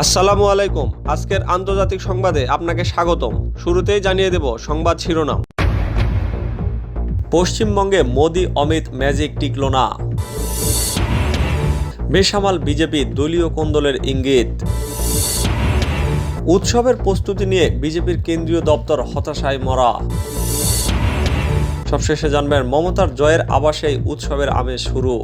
আসসালামু আলাইকুম। আজকের আন্তর্জাতিক সংবাদে আপনাকে স্বাগতম। শুরুতেই জানিয়ে দেব সংবাদ শিরোনাম। পশ্চিমবঙ্গে মোদি অমিত ম্যাজিক টিকল না। বেসামাল বিজেপি দলীয় কোন্দলের ইঙ্গিত। উৎসবের প্রস্তুতি নিয়ে বিজেপির কেন্দ্রীয় দপ্তর হতাশায় মরা। সবশেষে জানবেন মমতার জয়ের আভাসেই উৎসবের আমেজ শুরু।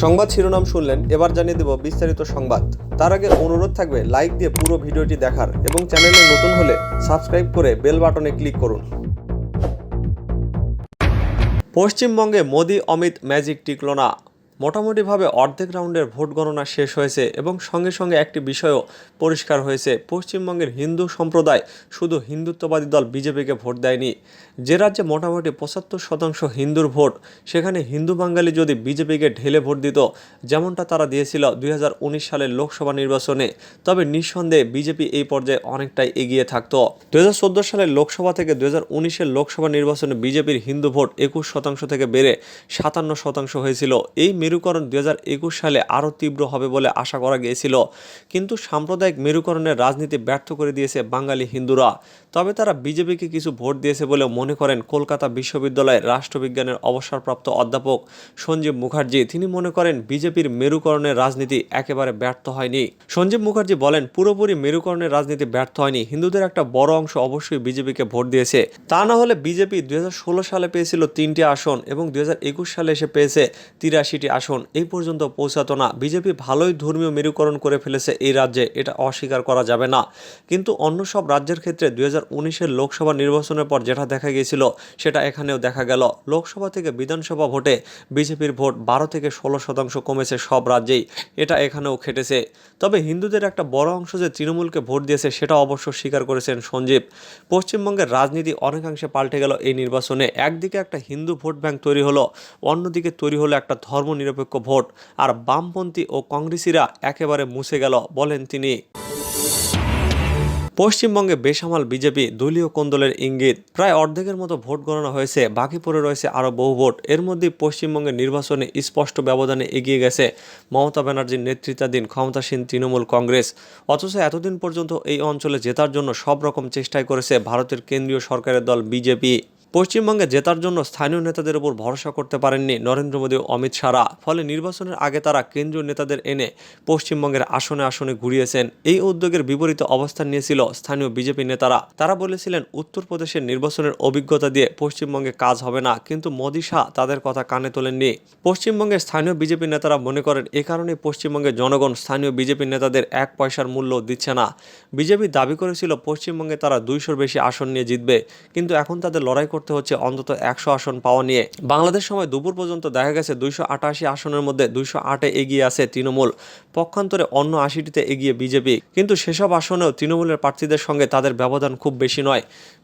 সংবাদ শিরোনাম শুনলেন, এবার জানিয়ে দেব বিস্তারিত সংবাদ। তার আগে অনুরোধ থাকবে লাইক দিয়ে পুরো ভিডিওটি দেখার এবং চ্যানেলে নতুন হলে সাবস্ক্রাইব করে বেল বাটনে ক্লিক করুন। পশ্চিমবঙ্গে মোদি অমিত ম্যাজিক টিকল না। মোটামুটিভাবে অর্ধেক রাউন্ডের ভোট গণনা শেষ হয়েছে এবং সঙ্গে সঙ্গে একটি বিষয়ও পরিষ্কার হয়েছে, পশ্চিমবঙ্গের হিন্দু সম্প্রদায় শুধু হিন্দুত্ববাদী দল বিজেপিকে ভোট দেয়নি। যে রাজ্যে মোটামুটি 75% হিন্দুর ভোট, সেখানে হিন্দু বাঙালি যদি বিজেপিকে ঢেলে ভোট দিত, যেমনটা তারা দিয়েছিল 2019 সালের লোকসভা নির্বাচনে, তবে নিঃসন্দেহে বিজেপি এই পর্যায়ে অনেকটাই এগিয়ে থাকত। 2014 সালের লোকসভা থেকে 2019-এর লোকসভা নির্বাচনে বিজেপির হিন্দু ভোট 21% থেকে বেড়ে 57% হয়েছিল। এই মেরুকরণ 2021 সালে আরও তীব্র হবে বলে আশা করা গিয়েছিল, কিন্তু সাম্প্রদায়িক মেরুকরণের রাজনীতি ব্যর্থ করে দিয়েছে বাঙালি হিন্দুরা। তবে তারা বিজেপিকে কিছু ভোট দিয়েছে বলে মনে করেন কলকাতা বিশ্ববিদ্যালয়ের রাষ্ট্রবিজ্ঞানের অবসরপ্রাপ্ত অধ্যাপক সঞ্জীব মুখার্জি। তিনি মনে করেন বিজেপির মেরুকরণের রাজনীতি একেবারে ব্যর্থ হয়নি। সঞ্জীব মুখার্জি বলেন, পুরোপুরি মেরুকরণের রাজনীতি ব্যর্থ হয়নি, হিন্দুদের একটা বড় অংশ অবশ্যই বিজেপিকে ভোট দিয়েছে। তা না হলে বিজেপি 2016 সালে পেয়েছিল 3টি আসন এবং 2021 সালে এসে পেয়েছে 83টি আসন, এই পর্যন্ত পৌঁছাতো না। বিজেপি ভালোই ধর্মীয় মেরুকরণ করে ফেলেছে এই রাজ্যে, এটা অস্বীকার করা যাবে না। কিন্তু অন্য সব রাজ্যের ক্ষেত্রে 2019-এর লোকসভা নির্বাচনের পর যেটা দেখা গিয়েছিল সেটা এখানেও দেখা গেল। লোকসভা থেকে বিধানসভা ভোটে বিজেপির ভোট 12 থেকে 16% কমেছে সব রাজ্যেই, এটা এখানেও খেটেছে। তবে হিন্দুদের একটা বড় অংশ যে তৃণমূলকে ভোট দিয়েছে সেটা অবশ্য স্বীকার করেছেন সঞ্জীব। পশ্চিমবঙ্গের রাজনীতি অনেকাংশে পাল্টে গেল এই নির্বাচনে। একদিকে একটা হিন্দু ভোট ব্যাংক তৈরি হলো, অন্যদিকে তৈরি হলো একটা ধর্মনিরপেক্ষ ভোট, আর বামপন্থী ও কংগ্রেসিরা একেবারে মুছে গেল, বলেন তিনি। পশ্চিমবঙ্গে বেসামাল বিজেপি দলীয় কোন্দলের ইঙ্গিত। প্রায় অর্ধেকের মতো ভোট গণনা হয়েছে, বাকি পড়ে রয়েছে আরও বহু ভোট। এর মধ্যে পশ্চিমবঙ্গের নির্বাচনে স্পষ্ট ব্যবধানে এগিয়ে গেছে মমতা ব্যানার্জির নেতৃত্বাধীন ক্ষমতাসীন তৃণমূল কংগ্রেস। অথচ এতদিন পর্যন্ত এই অঞ্চলে জেতার জন্য সব রকম চেষ্টাই করেছে ভারতের কেন্দ্রীয় সরকারের দল বিজেপি। পশ্চিমবঙ্গে জেতার জন্য স্থানীয় নেতাদের উপর ভরসা করতে পারেননি নরেন্দ্র মোদী ও অমিত শাহরা। ফলে নির্বাচনের আগে তারা কেন্দ্রীয় নেতাদের এনে পশ্চিমবঙ্গের আসনে আসনে ঘুরিয়েছেন। এই উদ্যোগের বিপরীতে অবস্থান নিয়েছিল স্থানীয় বিজেপি নেতারা। তারা বলেছিলেন উত্তরপ্রদেশের নির্বাচনের অভিজ্ঞতা দিয়ে পশ্চিমবঙ্গে কাজ হবে না, কিন্তু মোদী শাহ তাদের কথা কানে তোলেননি। পশ্চিমবঙ্গের স্থানীয় বিজেপি নেতারা মনে করেন এ কারণে পশ্চিমবঙ্গের জনগণ স্থানীয় বিজেপি নেতাদের 1 পয়সার মূল্য দিচ্ছে না। বিজেপি দাবি করেছিল পশ্চিমবঙ্গে তারা 200-র বেশি আসন নিয়ে জিতবে, কিন্তু এখন তাদের লড়াই করতে হচ্ছে অন্তত 100 আসন পাওয়া নিয়ে। বাংলাদেশ সময় দুপুর পর্যন্ত দেখা গেছে 288 আসনের মধ্যে 208-এ এগিয়ে আছে তৃণমূল, পক্ষান্তরে অন্য 80টিতে এগিয়ে বিজেপি। কিন্তু সেসব আসনেও তৃণমূলের প্রার্থীদের সঙ্গে তাদের ব্যবধান খুব বেশি নয়।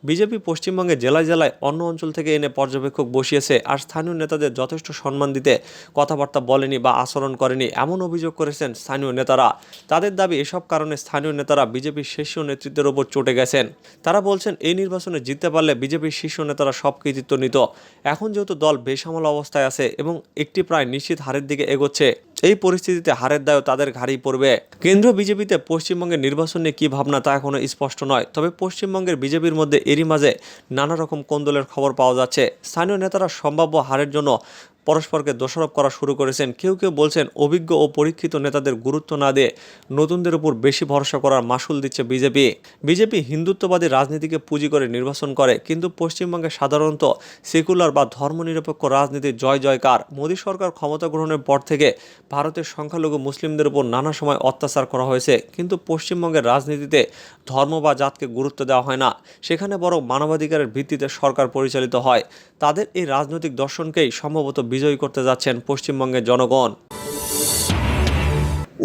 বিজেপি পশ্চিমবঙ্গে জেলায় জেলায় অন্য অঞ্চল থেকে এনে পর্যবেক্ষক বসিয়েছে, আর স্থানীয় নেতাদের যথেষ্ট সম্মান দিতে কথাবার্তা বলেনি বা আচরণ করেনি, এমন অভিযোগ করেছেন স্থানীয় নেতারা। তাদের দাবি এসব কারণে স্থানীয় নেতারা বিজেপির শীর্ষ নেতৃত্বের ওপর চটে গেছেন। তারা বলছেন এই নির্বাচনে জিততে পারলে বিজেপির শীর্ষ নেতারা সব কৃতিত্ব নিত। এখন যেহেতু দল বেসামাল অবস্থায় আছে এবং একটি প্রায় নিশ্চিত হারের দিকে এগোচ্ছে, এই পরিস্থিতিতে হারের দায়ও তাদের ঘাড়েই পড়বে। কেন্দ্রীয় বিজেপিতে পশ্চিমবঙ্গের নির্বাচন নিয়ে কী ভাবনা তা এখনো স্পষ্ট নয়, তবে পশ্চিমবঙ্গের বিজেপির মধ্যে এরই মাঝে নানা রকম কোন্দলের খবর পাওয়া যাচ্ছে। স্থানীয় নেতারা সম্ভাব্য হারের জন্য পরস্পরকে দোষারোপ করা শুরু করেছেন। কেউ কেউ বলছেন অভিজ্ঞ ও পরীক্ষিত নেতাদের গুরুত্ব না দিয়ে নতুনদের উপর বেশি ভরসা করার মাসুল দিচ্ছে বিজেপি। বিজেপি হিন্দুত্ববাদী রাজনীতিকে পুঁজি করে নির্বাচন করে, কিন্তু পশ্চিমবঙ্গে সাধারণত সেকুলার বা ধর্মনিরপেক্ষ রাজনীতির জয় জয়কার। মোদী সরকার ক্ষমতা গ্রহণের পর থেকে ভারতের সংখ্যালঘু মুসলিমদের উপর নানা সময় অত্যাচার করা হয়েছে, কিন্তু পশ্চিমবঙ্গের রাজনীতিতে ধর্ম বা জাতকে গুরুত্ব দেওয়া হয় না, সেখানে বরং মানবাধিকারের ভিত্তিতে সরকার পরিচালিত হয়। তাদের এই রাজনৈতিক দর্শনকেই সম্ভবত বিজয়ী করতে যাচ্ছেন পশ্চিমবঙ্গের জনগণ।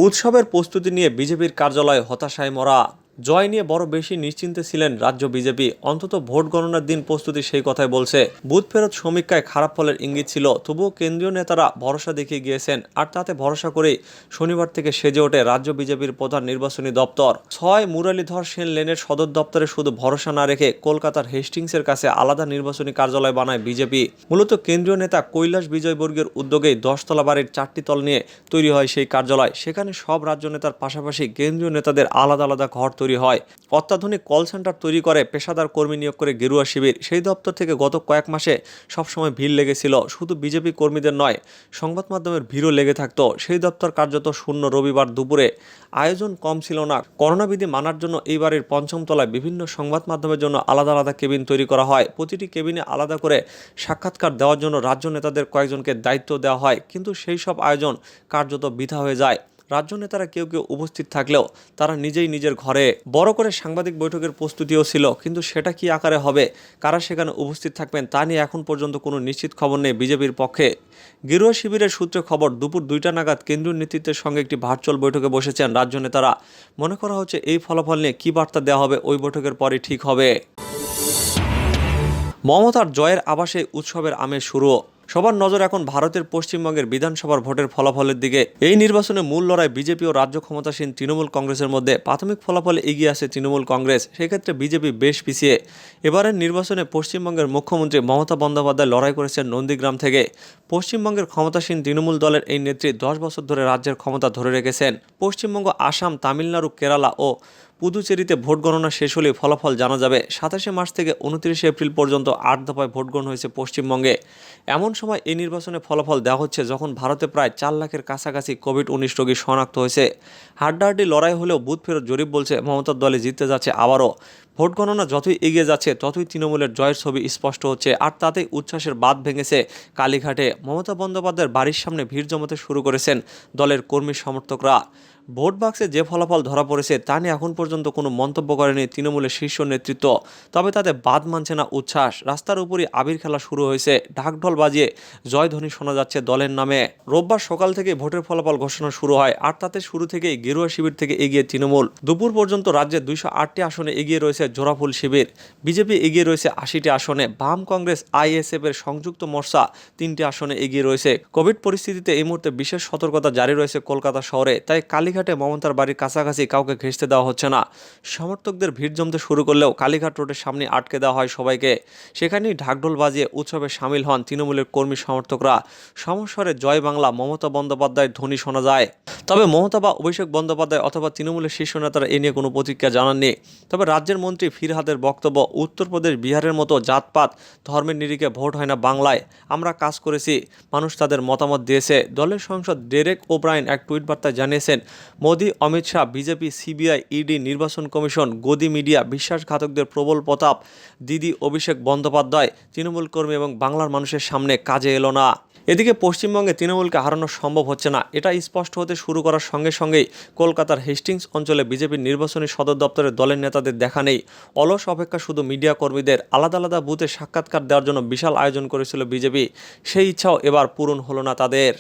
উৎসবের প্রস্তুতি নিয়ে বিজেপির কার্যালয়ে হতাশায় মরা। জয় নিয়ে বড় বেশি নিশ্চিন্তে ছিলেন রাজ্য বিজেপি। অন্তত ভোট গণনার দিন প্রস্তুতি সেই কথাই বলছে। বুথ ফেরত সমীক্ষায় খারাপ ফলের ইঙ্গিত ছিল, তবুও কেন্দ্রীয় নেতারা ভরসা দেখিয়ে গিয়েছেন। আর তাতে ভরসা করেই শনিবার থেকে সেজে ওঠে রাজ্য বিজেপির প্রধান নির্বাচনী দপ্তর। ৬ মুরলীধর সেন লেনের সদর দপ্তরে শুধু ভরসা না রেখে কলকাতার হেস্টিংসের কাছে আলাদা নির্বাচনী কার্যালয় বানায় বিজেপি। মূলত কেন্দ্রীয় নেতা কৈলাস বিজয়বর্গীয়ের উদ্যোগেই 10তলা বাড়ির 4টি তল নিয়ে তৈরি হয় সেই কার্যালয়। সেখানে সব রাজ্য নেতার পাশাপাশি কেন্দ্রীয় নেতাদের আলাদা আলাদা ঘর তৈরি হয়। অত্যাধুনিক কল সেন্টার তৈরি করে পেশাদার কর্মী নিয়োগ করে গেরুয়া শিবির। সেই দপ্তর থেকে গত কয়েক মাসে সবসময় ভিড় লেগেছিল। শুধু বিজেপি কর্মীদের নয়, সংবাদ মাধ্যমের ভিড়ও লেগে থাকতো। সেই দপ্তর কার্যত শূন্য রবিবার দুপুরে। আয়োজন কম ছিল না। করোনা বিধি মানার জন্য এই বাড়ির ৫ম তলায় বিভিন্ন সংবাদ মাধ্যমের জন্য আলাদা আলাদা কেবিন তৈরি করা হয়। প্রতিটি কেবিনে আলাদা করে সাক্ষাৎকার দেওয়ার জন্য রাজ্য নেতাদের কয়েকজনকে দায়িত্ব দেওয়া হয়। কিন্তু সেই সব আয়োজন কার্যত বৃথা হয়ে যায়। রাজ্য নেতারা কেউ কেউ উপস্থিত থাকলেও তারা নিজেই নিজের ঘরে। বড় করে সাংবাদিক বৈঠকের প্রস্তুতিও ছিল, কিন্তু সেটা কি আকারে হবে, কারা সেখানে উপস্থিত থাকবেন তা নিয়ে এখন পর্যন্ত কোনো নিশ্চিত খবর নেই বিজেপির পক্ষে। গেরুয়া শিবিরের সূত্রে খবর, দুপুর 2টা নাগাদ কেন্দ্রীয় নেতৃত্বের সঙ্গে একটি ভার্চুয়াল বৈঠকে বসেছেন রাজ্য নেতারা। মনে করা হচ্ছে এই ফলাফল নিয়ে কী বার্তা দেওয়া হবে ওই বৈঠকের পরই ঠিক হবে। মমতার জয়ের আভাসে উৎসবের আমেজ শুরু। সবার নজর এখন ভারতের পশ্চিমবঙ্গের বিধানসভার ভোটের ফলাফলের দিকে। এই নির্বাচনে মূল লড়াই বিজেপি ও রাজ্য ক্ষমতাসীন তৃণমূল কংগ্রেসের মধ্যে। প্রাথমিক ফলাফলে এগিয়ে আছে তৃণমূল কংগ্রেস, সেক্ষেত্রে বিজেপি বেশ পিছিয়ে। এবারের নির্বাচনে পশ্চিমবঙ্গের মুখ্যমন্ত্রী মমতা বন্দ্যোপাধ্যায় লড়াই করেছেন নন্দীগ্রাম থেকে। পশ্চিমবঙ্গের ক্ষমতাসীন তৃণমূল দলের এই নেত্রী 10 বছর ধরে রাজ্যের ক্ষমতা ধরে রেখেছেন। পশ্চিমবঙ্গ, আসাম, তামিলনাড়ু, কেরালা ও পুদুচেরিতে ভোট গণনা শেষ হলেই ফলাফল জানা যাবে। 27শে মার্চ থেকে 29শে এপ্রিল পর্যন্ত 8 দফায় ভোট গ্রহণ হয়েছে পশ্চিমবঙ্গে। এমন সময় এই নির্বাচনে ফলাফল দেওয়া হচ্ছে যখন ভারতে প্রায় 4 লাখের কাছাকাছি কোভিড-19 রোগী শনাক্ত হয়েছে। হাড্ডাহাড্ডি লড়াই হলেও বুথ ফেরত জরিপ বলছে মমতার দলে জিততে যাচ্ছে আবারও। ভোট গণনা যতই এগিয়ে যাচ্ছে ততই তৃণমূলের জয়ের ছবি স্পষ্ট হচ্ছে। আর তাতেই উচ্ছ্বাসের বাঁধ ভেঙেছে কালীঘাটে। মমতা বন্দ্যোপাধ্যায়ের বাড়ির সামনে ভিড় জমাতে শুরু করেছেন দলের কর্মী সমর্থকরা। ভোট বাক্সে যে ফলাফল ধরা পড়েছে তা নিয়ে এখন পর্যন্ত কোনো মন্তব্য করেনি তৃণমূলের শীর্ষ নেতৃত্ব। তবে তাতে বাদ মানছে না উচ্ছ্বাস। রাস্তার উপরই আবির খেলা শুরু হয়েছে। ঢাকঢোল বাজিয়ে জয়ধ্বনি শোনা যাচ্ছে দলের নামে। রোববার সকাল থেকে ভোটের ফলাফল ঘোষণা শুরু হয়। আর তাতে শুরু থেকেই গেরুয়া শিবির থেকে এগিয়ে তৃণমূল। দুপুর পর্যন্ত রাজ্যে 208টি আসনে এগিয়ে রয়েছে জোড়াফুল শিবির। বিজেপি এগিয়ে রয়েছে 80টি আসনে। বাম, কংগ্রেস, আইএসএফ এর সংযুক্ত মোর্চা 3টি আসনে এগিয়ে রয়েছে। কোভিড পরিস্থিতিতে এই মুহূর্তে বিশেষ সতর্কতা জারি রয়েছে কলকাতা শহরে। তাই কালীঘাটে মমতার বাড়ির কাছাকাছি কাউকে ঘেঁষতে দেওয়া হচ্ছে না। সমর্থকদের ভিড় জমতে শুরু করলেও কালীঘাট রোডের সামনে আটকে দেওয়া হয় সবাইকে। সেখানেই ঢাকঢোল বাজিয়ে উৎসবে সামিল হন তৃণমূলের কর্মী সমর্থকরা। সমস্বরে জয় বাংলা, মমতা বন্দ্যোপাধ্যায়ের ধ্বনি শোনা যায়। তবে মমতা বা অভিষেক বন্দ্যোপাধ্যায় অথবা তৃণমূলের শীর্ষ নেতারা এ নিয়ে কোনো প্রতিক্রিয়া জানাননি। তবে রাজ্যের মন্ত্রী ফিরহাদের বক্তব্য, উত্তরপ্রদেশ, বিহারের মতো জাতপাত ধর্মের নিরিখে ভোট হয় না বাংলায়। আমরা কাজ করেছি, মানুষ তাদের মতামত দিয়েছে। দলের সাংসদ ডেরেক ওব্রায়েন এক টুইট বার্তায় জানিয়েছেন, Modi, Amit Shah, BJP, CBI, ED, নির্বাচন কমিশন, গদি মিডিয়া, বিশ্বাসঘাতকদের প্রবল প্রতাপ, দিদি অভিষেক বন্দ্যোপাধ্যায় তৃণমূল কর্মী এবং বাংলার মানুষের সামনে কাজে এলো না। এদিকে পশ্চিমবঙ্গে তৃণমূলকে হারানো সম্ভব হচ্ছে না, এটা স্পষ্ট হতে শুরু করার সঙ্গে সঙ্গেই কলকাতার হেস্টিংস অঞ্চলে বিজেপির নির্বাচনী সদর দপ্তরে দলের নেতাদের দেখা নেই। অলস অপেক্ষা শুধু মিডিয়া কর্মীদের। আলাদা আলাদা বুথে সাক্ষাৎকার দেওয়ার জন্য বিশাল আয়োজন করেছিল বিজেপি। সেই ইচ্ছাও এবার পূরণ হলো না তাদের।